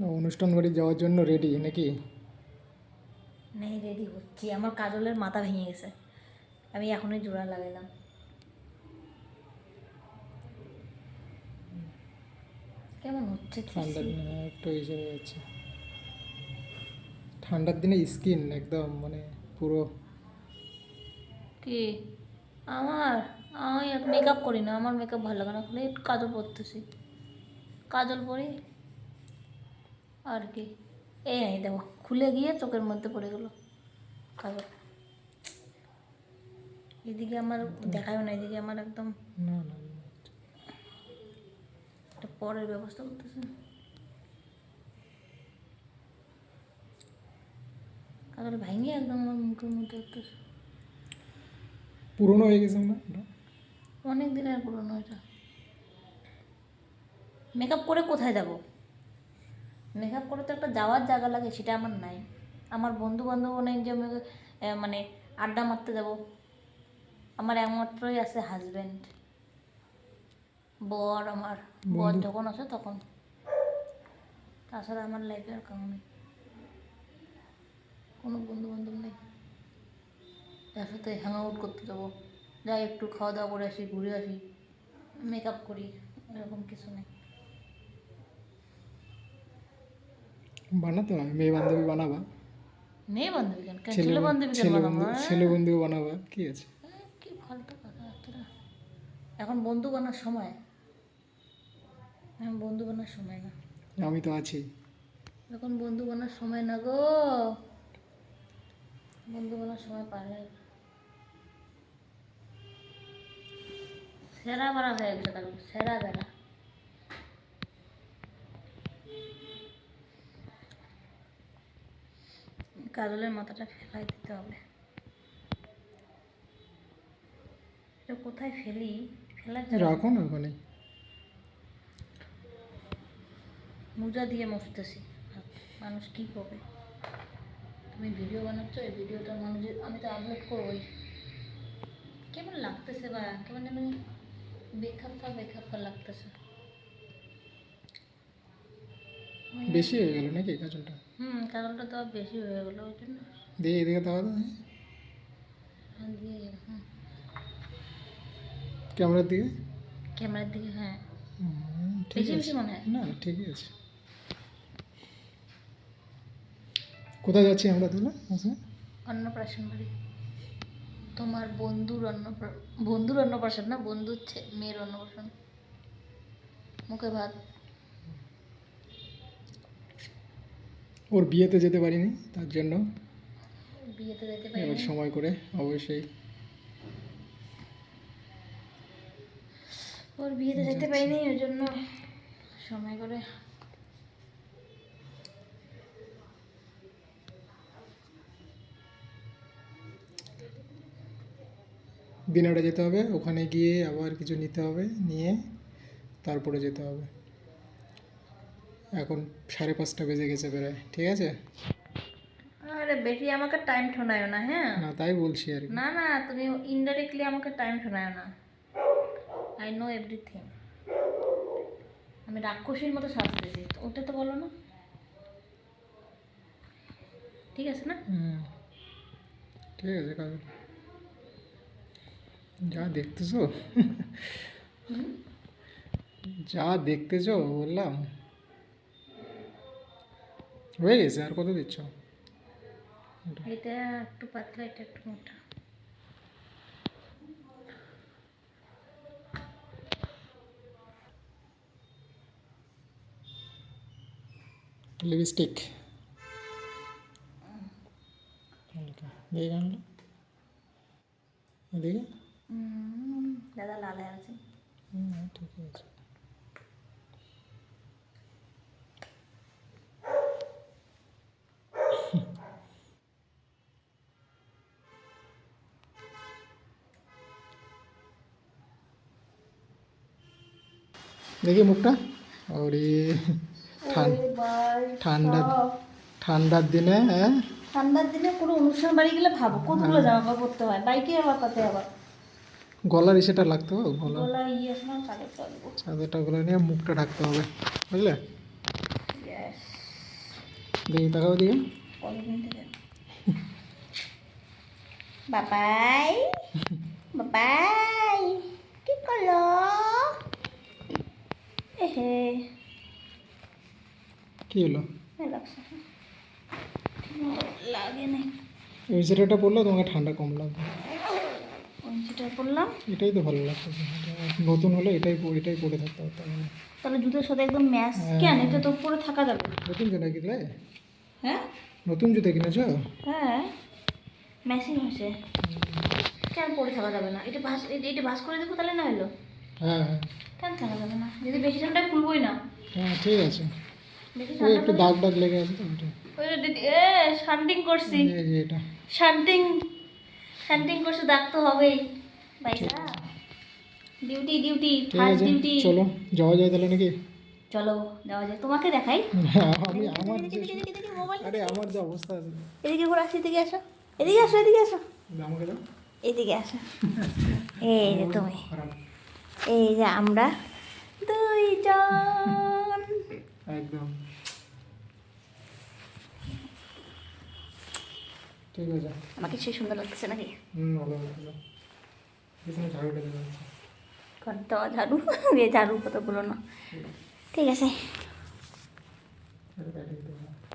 অনুষ্ঠান বাড়ি যাওয়ার জন্য রেডি নাকি? নেই, রেডি হচ্ছি। আমার কাজলের মাথা ভেঙে গেছে, আমি এখনই জোড়া লাগাইলাম। কেমন হচ্ছে ঠান্ডার দিনে একটু এসে যাচ্ছে। ঠান্ডার দিনে স্কিন একদম মানে পুরো। কি আমার, আমি মেকআপ করি না, আমার মেকআপ ভালো লাগে না, খালি একটু কাজল পরতেছি, কাজল পরি আর কি। এই নাই দেখো, খুলে গিয়ে চোখের মধ্যে পড়ে গেল কাজল। এদিকে আমার দেখায় না, এদিকে আমার একদম না না, একটা পরের ব্যবস্থা করতেছে। কাজল ভাঙিয়ে একদম আমার মুখের মধ্যে করতেছে। পুরনো হয়ে গেছে না ওটা? অনেক দিনের পুরনো এটা। মেকআপ করে কোথায় যাব? মেকআপ করে তো একটা যাওয়ার জায়গা লাগে, সেটা আমার নাই। আমার বন্ধু বান্ধব নেই যে আমি মানে আড্ডা মারতে যাব। আমার একমাত্রই আছে হাজব্যান্ড, বর। আমার বর বন্ধু যখন আসে তখন, তাছাড়া আমার লাইফে আর কারো নেই, কোনো বন্ধু বান্ধব নেই যার সাথে হ্যাং আউট করতে যাবো, যাই একটু খাওয়া দাওয়া করে আসি, ঘুরে আসি, মেকআপ করি, এরকম কিছু নেই। বানাতে হয়, মেয়ে বান্ধবী বানাবা। মেয়ে বান্ধবী কেন, ছেলে ছেলে বান্ধবী কেন ছেলে বানাবো? বন্ধু ছেলে বন্ধু বানাবা, কি আছে? কি ফালতু কথা তোরা। এখন বন্ধু বানার সময়? এখন বন্ধু বানার সময় না, আমি তো আছি। এখন বন্ধু বানার সময় না গো, বন্ধু বানার সময় পারে। সেরা বেড়া হয়ে গেছে তার, সেরা বেড়া। কাজলের মাথাটা ফেলাই দিতে হবে। এটা কোথায় ফেলি, ফেলার জায়গা রাখো না ওখানে। মোজা দিয়ে মুছতেছি, মানুষ কি করবে? তুমি ভিডিও বানাচ্ছ, এই ভিডিওটা মানুষের, আমি তো আপলোড করবোই। কেমন লাগতেছে বা, কেমন যেন বেখাপ্পা বেখাপ্পা লাগতেছে। বেশি হয়ে গেল নাকি কাজলটা? কাজলটা তো বেশি হয়ে গেলো ওই জন্য। দিয়ে এদিকে তাও দিয়ে ক্যামেরার দিকে। ক্যামেরার দিকে, হ্যাঁ। ঠিক বেশি আছে। বেশি মনে হয়। না না, ঠিকই আছে। কোথায় যাচ্ছি আমরা তাহলে? আচ্ছা, অন্নপ্রাশন বাড়ি। তোমার বন্ধুর বন্ধুর অন্নপ্রাশন না, বন্ধুর মেয়ের অন্নপ্রাশন, মুখে ভাত। ওর বিয়েতে যেতে পারিনি, তার জন্য বিয়েতে যেতে এবার পারিনি, সময় করে অবশ্যই ওর বিয়েতে যেতে যাচ্ছি। পারিনি, ওই জন্য সময় করে। দিনাটা যেতে হবে, ওখানে গিয়ে আবার কিছু নিতে হবে, নিয়ে তারপরে যেতে হবে। এখন 5:30 বেজে গেছে প্রায়, ঠিক আছে? আরে বেশি আমাকে টাইম ঠোনায়ও না, হ্যাঁ। না, তাই বলছি আর কি। না না, তুমি ইনডাইরেক্টলি আমাকে টাইম ঠোনায়ও না। I know everything. আমি রাক্ষসীর মতো সাজতেছি, তো ওটা তো বলো না, ঠিক আছে না? ঠিক আছে কাজল, যা দেখতেছো যা দেখতেছো বললাম, হয়ে গেছে। আর কত দিচ্ছ? এটা একটু পাতলা, এটা একটু মোটা। লিপস্টিক দিয়ে আনলো এদিকে। দাদা লাল হয়ে আছে। ঠিক আছে। দেখি মুখটা। ওরে ঠান্ডা, ঠান্ডার দিনে, হ্যাঁ। ঠান্ডার দিনে পুরো অনুষ্ঠান বাড়ি গেলে ভাবো কতগুলো জামা কাপড় পরতে হয়, বাইকে আবার তাতে আবার গলার ইসেটা লাগতো, গলা গলা ইয়ে সময় চাদর টানবো। চাদরটা গলা নিয়ে মুখটা ঢাকতে হবে, বুঝলে? Yes. দেখি তাকাও দিকে। কতদিন থেকে বাবাই বাবাই কি করলো এহে কি হলো? লাগছে লাগে নাই ওই সেটাটা পড়লো তোমাকে ঠান্ডা কম লাগবে। যেটা করলাম এটাই তো ভালো লাগছে। নতুন হলে এটাই পরে থাকতে পারতাম না। তাহলে জুতোর সাথে একদম ম্যাচ হ্যাঁ। কেন এটা তো পরে থাকা যাবে নতুন জুতো কিনলে? হ্যাঁ নতুন জুতো কিনেছ? হ্যাঁ ম্যাচিং হয়েছে কেন পরে থাকা যাবে না এটা ভাস করে দেবো তাহলে না হলো হ্যাঁ হ্যাঁ কেন থাকা যাবে না যদি বেশি ঠান্ডা খুলবই না হ্যাঁ ঠিক আছে। বেশি ওই ঠান্ডা একটু দাগ দাগ লেগে আছে তো ওটা। ওই যে দিদি শান্টিং করছি এই যে এটা। শান্টিং করছি দাগ তো হবেই পয়সা ডিউটি ঠিক ফার্স্ট আছে ডিউটি চলো যাওয়া যায় তাহলে নাকি? চলো যাওয়া যায় তোমাকে দেখাই আমি আমার যে মোবাইল আরে আমার যে অবস্থা আছে। এদিকে ঘুরে আসো এদিকে আসো এদিকে আসো এদিকে আসো আমাকে দাও। এদিকে আসো এই যে তুমি খারাপ। এই যে আমরা দুইজন একদম ঠিক আছে। আমাকে সেই সুন্দর লাগতেছে নাকি ভালো হয়েছিল। পিছনে ঝাড়ুটা দেওয়া আছে। ঘর দেওয়া ঝাড়ু ঝাড়ু কতগুলো না ঠিক আছে এটা